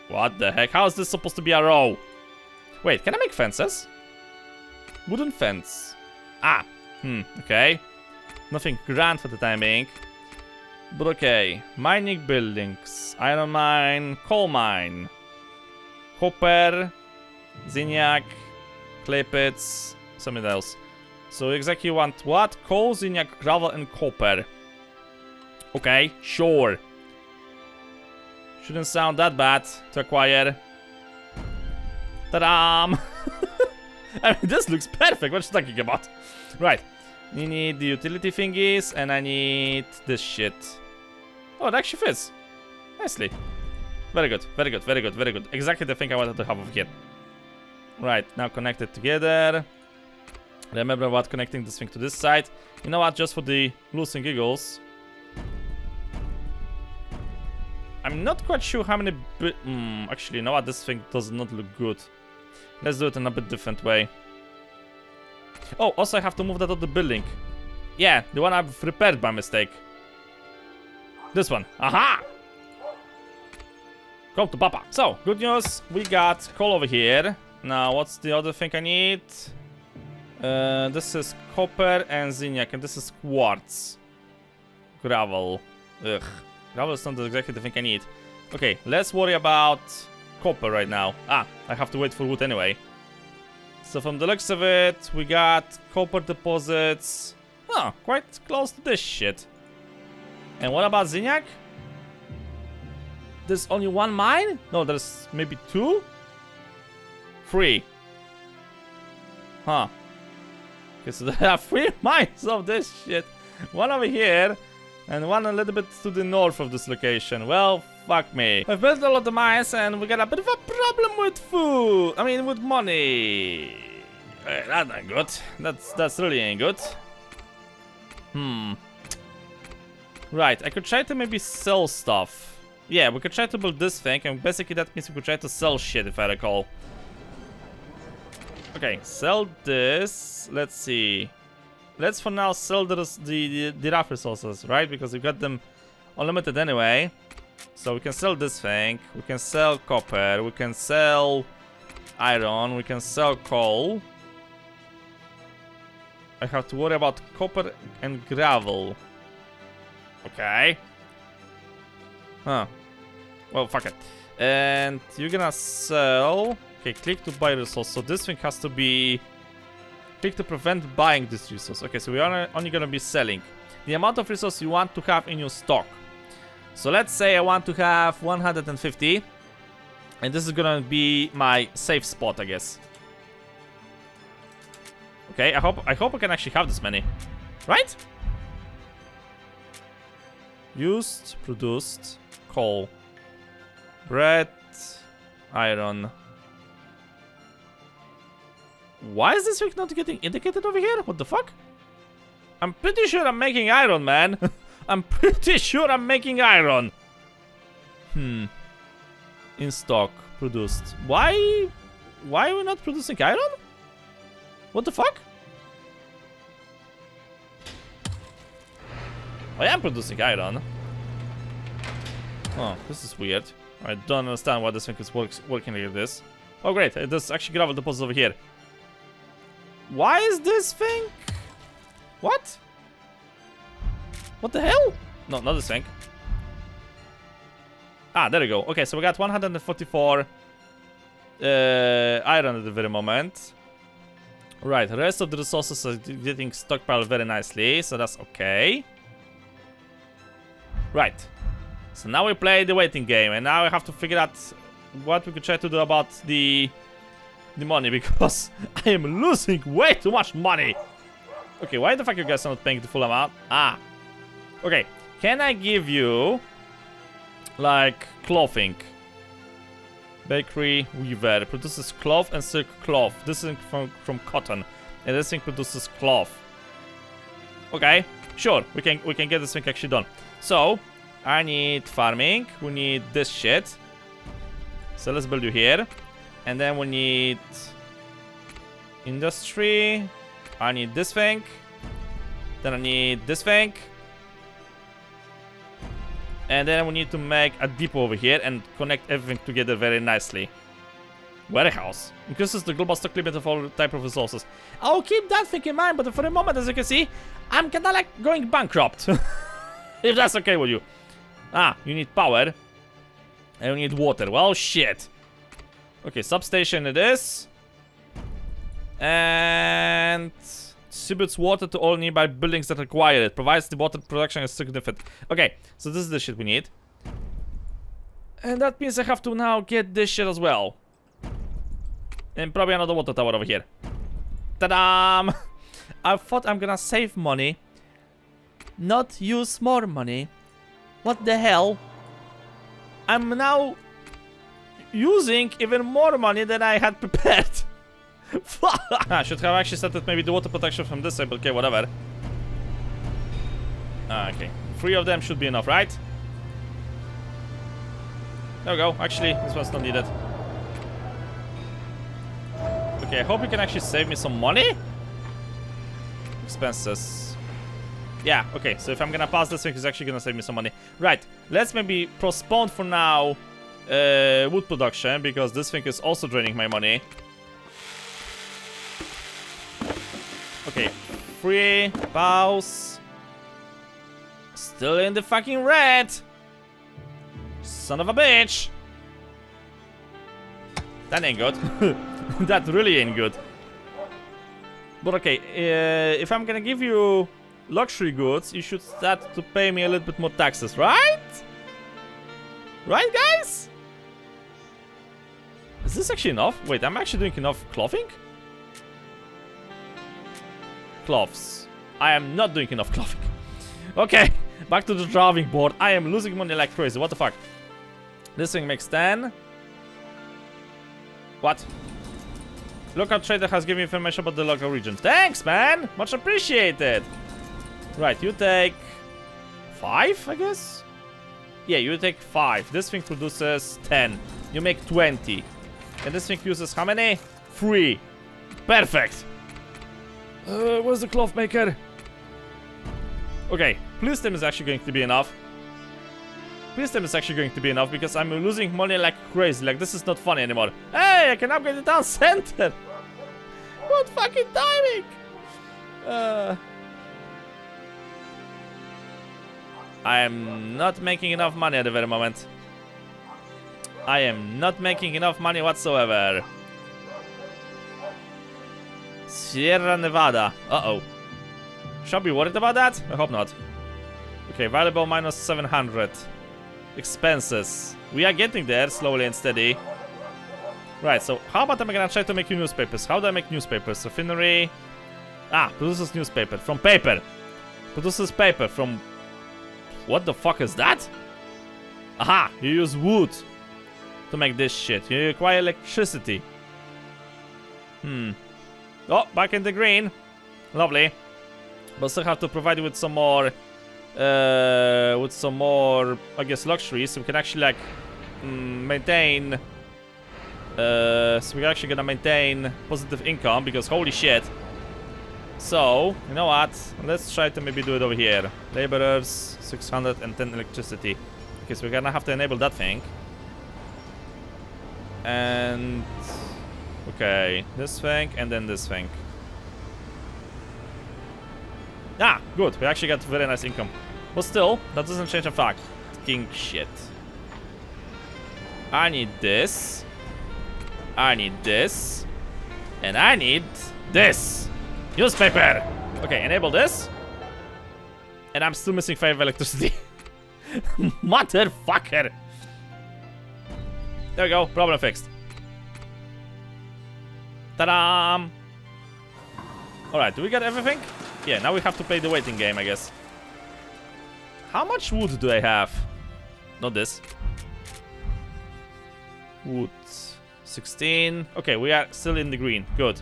What the heck? How is this supposed to be a row? Wait, can I make fences? Wooden fence. Ah, okay. Nothing grand for the time being. But okay. Mining buildings. Iron mine, coal mine. Copper, zinc, clay pits, something else. So exactly you want what? Coal, zinc, gravel, and copper. Okay, sure. Shouldn't sound that bad to acquire. Ta-da! I mean, this looks perfect. What are you talking about? Right. You need the utility thingies, and I need this shit. Oh, it actually fits. Nicely. Very good, very good, very good, very good. Exactly the thing I wanted to have over here. Right, now connect it together. Remember about connecting this thing to this side. You know what, just for the loose and giggles. I'm not quite sure how many actually, you know what, this thing does not look good. Let's do it in a bit different way. Oh, also I have to move that other building. Yeah, the one I've repaired by mistake. This one. Aha! Go to Papa. So, good news. We got coal over here. Now, what's the other thing I need? This is copper and zinc, and this is quartz. Gravel. Ugh. Gravel is not exactly the thing I need. Okay, let's worry about copper right now. Ah, I have to wait for wood anyway. So from the looks of it, we got copper deposits. Huh, quite close to this shit. And what about zinc? There's only 1 mine? No, there's maybe 2? 3. Huh. Okay, so there are 3 mines of this shit. 1 over here, and 1 a little bit to the north of this location. Well, fuck me. I've built a lot of mines, and we got a bit of a problem with food. I mean, with money. That ain't good. That's really ain't good. Right, I could try to maybe sell stuff. Yeah, we could try to build this thing, and basically that means we could try to sell shit, if I recall. Okay, sell this. Let's see. Let's for now sell the rough resources, right? Because we got them unlimited anyway. So we can sell this thing. We can sell copper. We can sell iron. We can sell coal. I have to worry about copper and gravel. Okay. Huh. Well, fuck it. And you're gonna sell... Okay, click to buy resource. So this thing has to be... Click to prevent buying this resource. Okay, so we are only gonna be selling the amount of resource you want to have in your stock. So let's say I want to have 150. And this is gonna be my safe spot, I guess. Okay, I hope I can actually have this many. Right? Used, produced, coal, bread, iron. Why is this thing not getting indicated over here? What the fuck? I'm pretty sure I'm making iron, man. I'm pretty sure I'm making iron. In stock, produced. Why are we not producing iron? What the fuck? I am producing iron. Oh, this is weird. I don't understand why this thing is working like this. Oh great, there's actually gravel deposits over here. Why is this thing? What? What the hell? No, not this thing. Ah, there we go. Okay, so we got 144 iron at the very moment. Right, the rest of the resources are getting stockpiled very nicely, so that's okay. Right. So now we play the waiting game, and now we have to figure out what we could try to do about the money, because I am losing way too much money. Okay, why the fuck you guys are not paying the full amount? Ah. Okay, can I give you like clothing? Bakery, weaver. Produces cloth and silk cloth. This is from cotton. And this thing produces cloth. Okay, sure. We can get this thing actually done. So, I need farming. We need this shit. So let's build you here. And then we need industry. I need this thing. Then I need this thing. And then we need to make a depot over here and connect everything together very nicely. Warehouse. Increases the global stock limit of all type of resources. I'll keep that thing in mind, but for the moment, as you can see, I'm kinda like going bankrupt. If that's okay with you. Ah, you need power. And you need water. Well, shit. Okay, substation it is. And distributes water to all nearby buildings that require it. Provides the water production is significant. Okay, so this is the shit we need. And that means I have to now get this shit as well. And probably another water tower over here. Ta-da! I thought I'm gonna save money. Not use more money. What the hell? I'm now using even more money than I had prepared. I should have actually started maybe the water protection from this side, but okay, whatever. Okay, 3 of them should be enough, right? There we go. Actually, this one's not needed. Okay, I hope you can actually save me some money. Expenses. Yeah, okay, so if I'm gonna pass this thing, it's actually gonna save me some money. Right, let's maybe postpone for now wood production, because this thing is also draining my money. Okay, 3, pause. Still in the fucking red. Son of a bitch. That ain't good. That really ain't good. But okay, if I'm gonna give you luxury goods, you should start to pay me a little bit more taxes, right? Right, guys? Is this actually enough? Wait, I'm actually doing enough clothing? Cloths. I am not doing enough clothing. Okay, back to the drawing board. I am losing money like crazy. What the fuck? This thing makes 10. What? Local trader has given information about the local region. Thanks, man! Much appreciated! Right, you take 5, I guess? Yeah, you take 5. This thing produces 10. You make 20. And this thing uses how many? 3. Perfect! Where's the cloth maker? Okay, please tell me it's actually going to be enough. Please tell me it's actually going to be enough, because I'm losing money like crazy. Like, this is not funny anymore. Hey, I can upgrade the town center! What fucking timing! I am not making enough money at the very moment. I am not making enough money whatsoever. Sierra Nevada. Uh-oh. Should I be worried about that? I hope not. Okay, valuable minus 700. Expenses. We are getting there, slowly and steady. Right, so how about I'm gonna try to make you newspapers? How do I make newspapers? Refinery. Ah, produces newspaper. From paper. Produces paper from... What the fuck is that? Aha, you use wood to make this shit. You require electricity. Oh, back in the green. Lovely. But still have to provide you with some more, I guess, luxuries, so we can actually, like, maintain, so we're actually gonna maintain positive income, because holy shit. So, you know what, let's try to maybe do it over here. Laborers, 610 electricity. Okay, so we're gonna have to enable that thing. And, okay, this thing, and then this thing. Ah, good. We actually got very nice income. But still, that doesn't change the fact. King shit. I need this. I need this. And I need this. Newspaper. Okay, enable this. And I'm still missing 5 electricity. Motherfucker. There we go. Problem fixed. Ta-da! Alright, do we get everything? Yeah, now we have to play the waiting game, I guess. How much wood do I have? Not this. Wood. 16. Okay, we are still in the green. Good.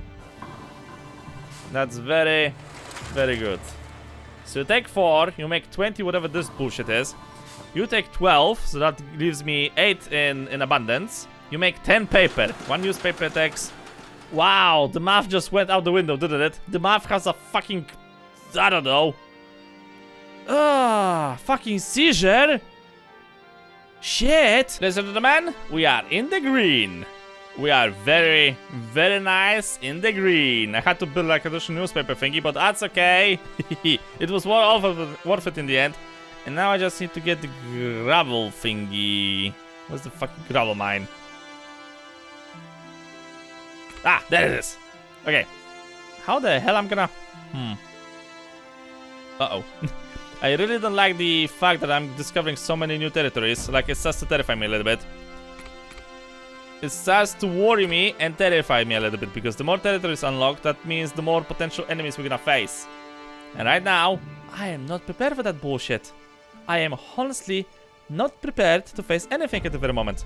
That's very, very good. So you take 4, you make 20, whatever this bullshit is. You take 12, so that leaves me 8 in abundance. You make 10 paper. 1 newspaper takes... Wow, the math just went out the window, didn't it? The math has a fucking... I don't know. Fucking seizure? Shit! Ladies and gentlemen, we are in the green. We are very, very nice in the green. I had to build like a additional newspaper thingy, but that's okay. It was worth it in the end. And now I just need to get the gravel thingy. What's the fucking gravel mine? Ah, there it is. Okay. How the hell I'm gonna... Uh-oh. I really don't like the fact that I'm discovering so many new territories. Like, it starts to terrify me a little bit. It starts to worry me and terrify me a little bit, because the more territories unlocked, that means the more potential enemies we're gonna face. And right now, I am not prepared for that bullshit. I am honestly not prepared to face anything at the very moment.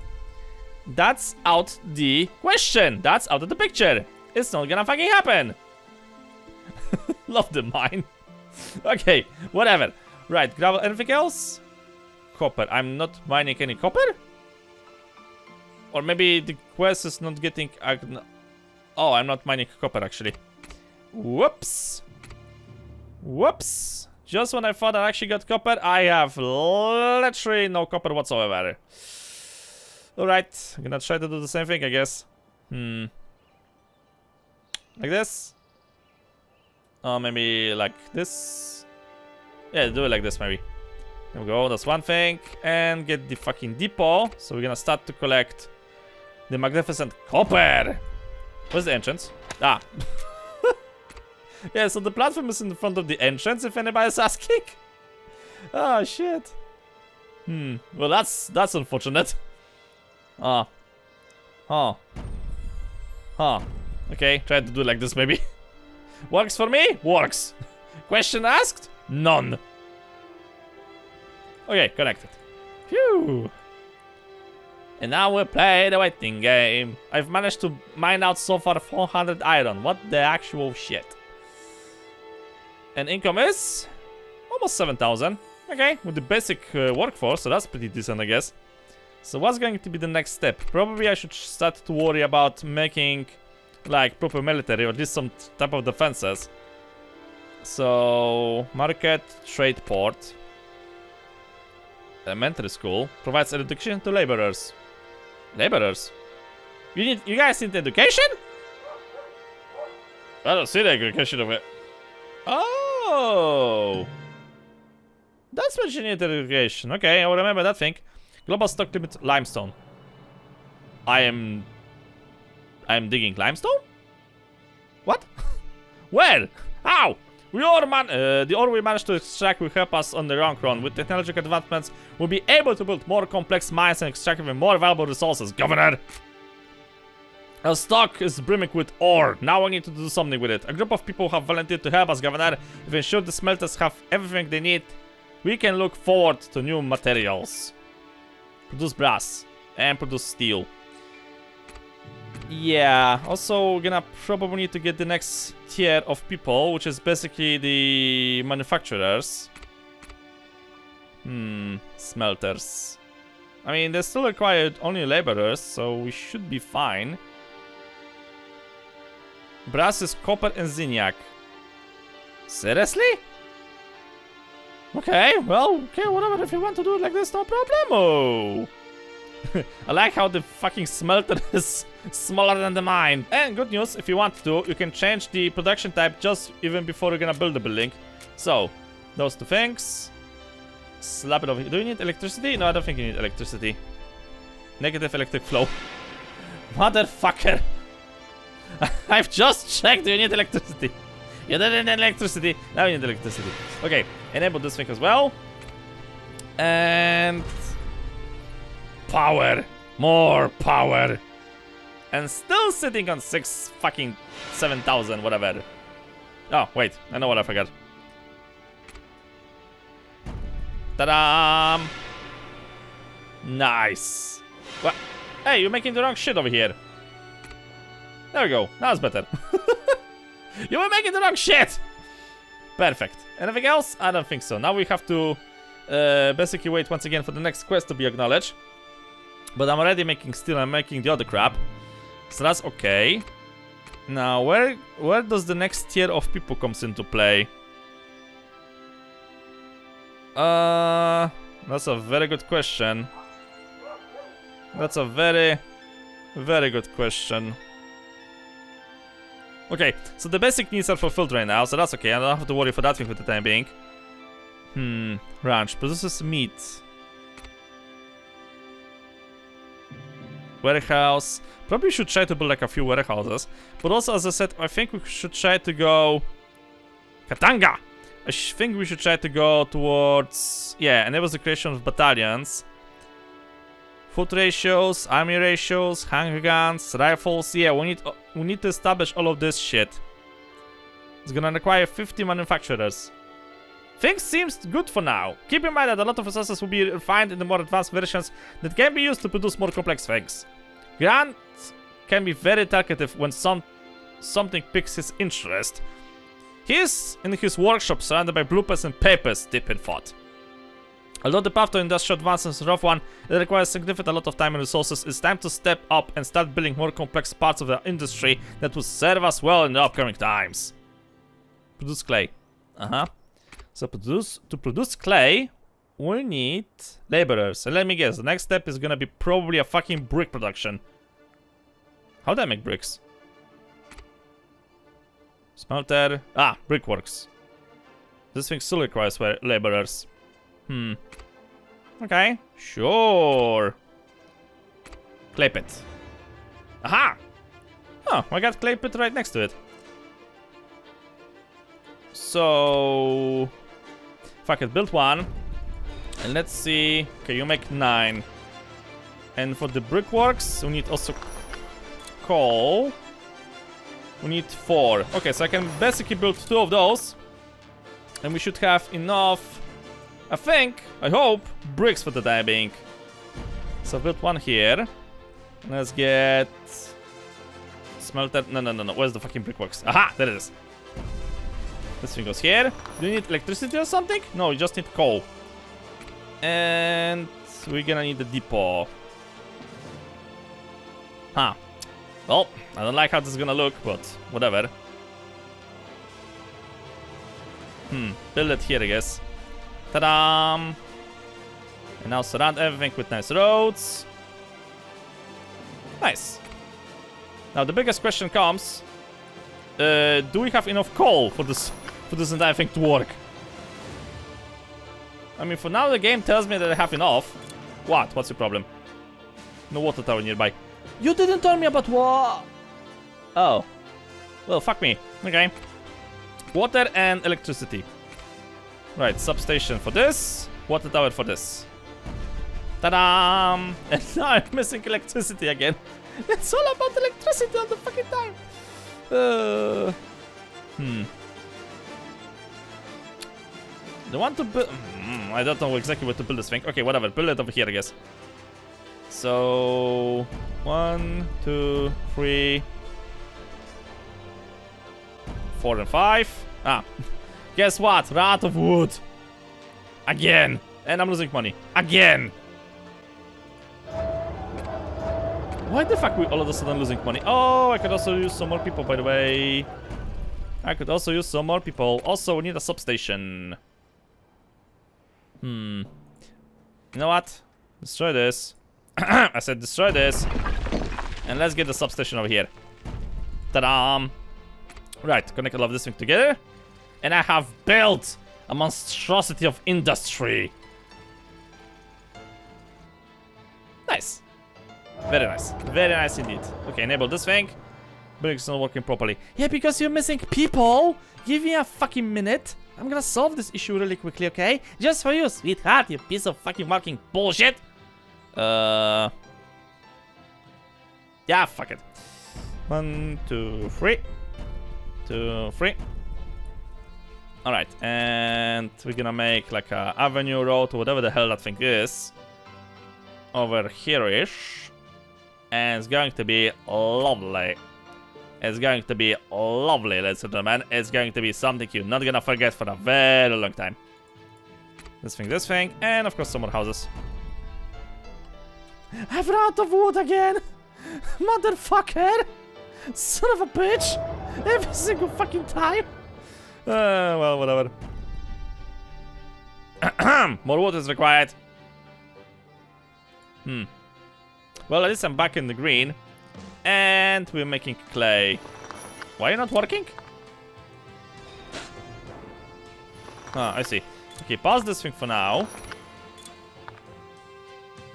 That's out the question. That's out of the picture. It's not gonna fucking happen. Love the mine. Okay, whatever. Right, gravel, anything else? Copper. I'm not mining any copper? Or maybe the quest is not getting... Oh, I'm not mining copper, actually. Whoops. Whoops. Just when I thought I actually got copper, I have literally no copper whatsoever. Alright, I'm gonna try to do the same thing, I guess. Like this? Or maybe like this? Yeah, do it like this, maybe. There we go, that's one thing. And get the fucking depot. So we're gonna start to collect the magnificent copper. Where's the entrance? Ah. Yeah, so the platform is in front of the entrance, if anybody's asking. Oh, shit. Well, that's unfortunate. Okay, try to do it like this, maybe. Works for me? Works. Question asked? None. Okay, connected. Phew. And now we play the waiting game. I've managed to mine out so far 400 iron. What the actual shit? And income is almost 7,000. Okay, with the basic workforce, so that's pretty decent, I guess. So what's going to be the next step? Probably I should start to worry about making like proper military, or at least some type of defenses. So market, trade port, elementary school provides education to laborers. Laborers? You guys need education? I don't see the education of it. Oh, that's what you need education. Okay, I will remember that thing. Global stock limit limestone. I am digging limestone? What? Where? How? The ore we managed to extract will help us on the long run. With technological advancements, we'll be able to build more complex mines and extract even more valuable resources, Governor. Our stock is brimming with ore. Now I need to do something with it. A group of people have volunteered to help us, Governor. If we ensure the smelters have everything they need, we can look forward to new materials. Produce brass and produce steel. Yeah, also we're gonna probably need to get the next tier of people, which is basically the manufacturers. Smelters. I mean, they still require only laborers, so we should be fine. Brass is copper and zinc. Seriously? Okay, well, okay, whatever. If you want to do it like this, no problemo. I like how the fucking smelter is smaller than the mine. And good news, if you want to, you can change the production type just even before you're gonna build the building. So, those two things. Slap it over here. Do you need electricity? No, I don't think you need electricity. Negative electric flow. Motherfucker. I've just checked. Do you need electricity? You didn't need electricity. Now you need electricity. Okay, enable this thing as well. And... power. More power. And still sitting on 7,000, whatever. Oh, wait. I know what I forgot. Ta-da! Nice. What? Hey, you're making the wrong shit over here. There we go. Now it's better. You were making the wrong shit! Perfect. Anything else? I don't think so. Now we have to basically wait once again for the next quest to be acknowledged. But I'm already making the other crap. So that's okay. Now, where does the next tier of people comes into play? That's a very good question. That's a very, very good question. Okay, so the basic needs are fulfilled right now, so that's okay. I don't have to worry for that thing for the time being. Ranch produces meat. Warehouse. Probably should try to build like a few warehouses. But also, as I said, I think we should try to go... Katanga! I think we should try to go towards... Yeah, enable the creation of battalions. Food ratios, army ratios, handgun guns, rifles. Yeah, we need to establish all of this shit. It's gonna require 50 manufacturers. Things seems good for now. Keep in mind that a lot of resources will be refined in the more advanced versions that can be used to produce more complex things. Grant can be very talkative when something piques his interest. He is in his workshop surrounded by blueprints and papers, deep in thought. Although the path to industrial advancement is a rough one, it requires significant lot of time and resources. It's time to step up and start building more complex parts of the industry that will serve us well in the upcoming times. Produce clay. So to produce clay, we need laborers. And let me guess, the next step is gonna be probably a fucking brick production. How do I make bricks? Smelter. Brickworks. This thing still requires laborers. Okay, sure. Clay pit. Aha! Oh, I got clay pit right next to it. So... Fuck it, build one. And let's see... Okay, you make 9. And for the brickworks, we need also coal. We need 4. Okay, so I can basically build 2 of those. And we should have enough... I think, I hope, bricks for the time being. So build one here. Let's get... Smelter... No. Where's the fucking brickworks? Aha! There it is. This thing goes here. Do you need electricity or something? No, you just need coal. And... we're gonna need the depot. Well, I don't like how this is gonna look, but whatever. Build it here, I guess. Ta-da! And now surround everything with nice roads. Nice. Now the biggest question comes: do we have enough coal for this entire thing to work? I mean, for now the game tells me that I have enough. What? What's your problem? No water tower nearby. You didn't tell me about what? Oh. Well, fuck me. Okay. Water and electricity. Right, substation for this, water tower for this. Ta-da! And now I'm missing electricity again. It's all about electricity all the fucking time. The one to build... I don't know exactly where to build this thing. Okay, whatever. Build it over here, I guess. So... 1, 2, 3... 4 and 5. Guess what? We're out of wood. Again. And I'm losing money. Again. Why the fuck we all of a sudden losing money? Oh, I could also use some more people, by the way. I could also use some more people. Also, we need a substation. You know what? Destroy this. I said destroy this. And let's get the substation over here. Ta-da! Right, connect all of this thing together. And I have built a monstrosity of industry. Nice. Very nice. Very nice indeed. Okay, enable this thing. Building's not working properly. Yeah, because you're missing people. Give me a fucking minute. I'm gonna solve this issue really quickly, okay? Just for you, sweetheart, you piece of fucking walking bullshit. Yeah, fuck it. 1, 2, 3. 2, 3. Alright, and we're gonna make like a avenue road or whatever the hell that thing is. Over here-ish. And it's going to be lovely. It's going to be lovely, ladies and gentlemen. It's going to be something you're not gonna forget for a very long time. This thing, and of course some more houses. I've run out of wood again! Motherfucker! Son of a bitch! Every single fucking time! Well, whatever. More wood is required. Well, at least I'm back in the green. And we're making clay. Why are you not working? Ah, I see. Okay, pause this thing for now.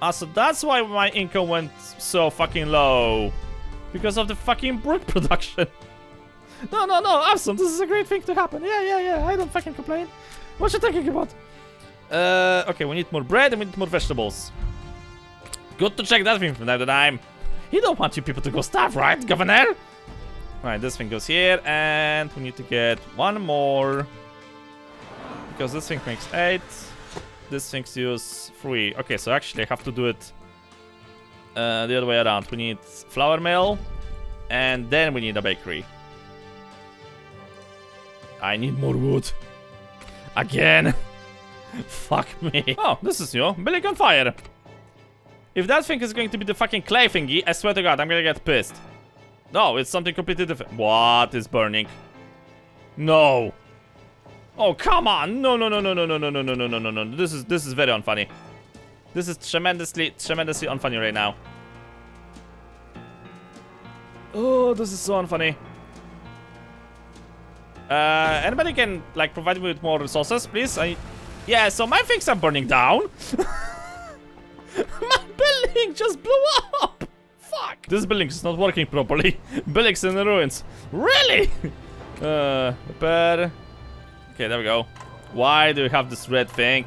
Ah, so that's why my income went so fucking low. Because of the fucking brick production. No, awesome. This is a great thing to happen. Yeah. I don't fucking complain. What you thinking about? Okay, we need more bread and we need more vegetables. Good to check that thing from time to time. You don't want you people to go starve, right, Governor? Right, this thing goes here, and we need to get one more. Because this thing makes 8. This thing's use 3. Okay, so actually I have to do it the other way around. We need flour mill, and then we need a bakery. I need more wood. Again. Fuck me. Oh, this is new. Building on fire. If that thing is going to be the fucking clay thingy, I swear to God, I'm gonna get pissed. No, it's something completely different. What is burning? No. Oh, come on. No. This is very unfunny. This is tremendously unfunny right now. Oh, this is so unfunny. Anybody can, like, provide me with more resources, please? Yeah, so my things are burning down. My building just blew up! Fuck! This building is not working properly. Building's in the ruins. Really? Repair. Okay, there we go. Why do you have this red thing?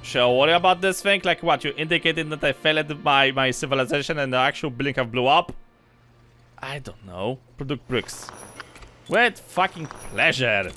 Should I worry about this thing? Like what, you indicated that I failed my civilization and the actual building have blew up? I don't know. Product bricks. With fucking pleasure.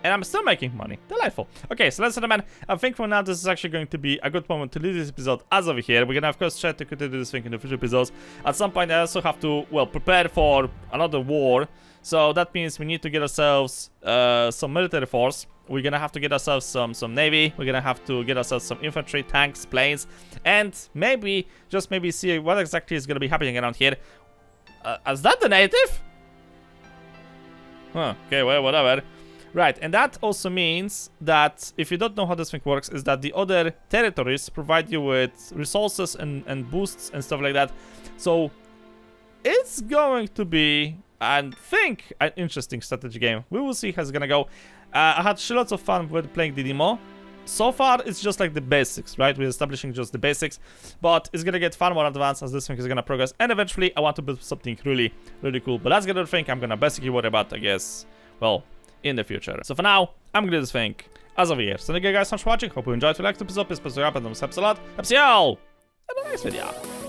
And I'm still making money. Delightful. Okay, so ladies and gentlemen, I think for now this is actually going to be a good moment to leave this episode as of here. We're gonna of course try to continue this thing in the future episodes. At some point I also have to, well, prepare for another war. So that means we need to get ourselves some military force. We're gonna have to get ourselves some navy. We're gonna have to get ourselves some infantry, tanks, planes. And maybe, just maybe see what exactly is gonna be happening around here. Is that the native? Huh, okay, well, whatever. Right, and that also means that if you don't know how this thing works, is that the other territories provide you with resources and boosts and stuff like that. So it's going to be, I think, an interesting strategy game. We will see how it's gonna go. I had lots of fun with playing the demo. So far, it's just like the basics, right? We're establishing just the basics, but it's gonna get far more advanced as this thing is gonna progress. And eventually, I want to build something really, really cool. But that's gonna thing I'm gonna basically worry about, I guess, well, in the future. So for now, I'm gonna do this thing as of here. So thank you guys so much for watching. Hope you enjoyed. If you liked the episode, please subscribe and thumbs up a lot. I'll see y'all in the next video.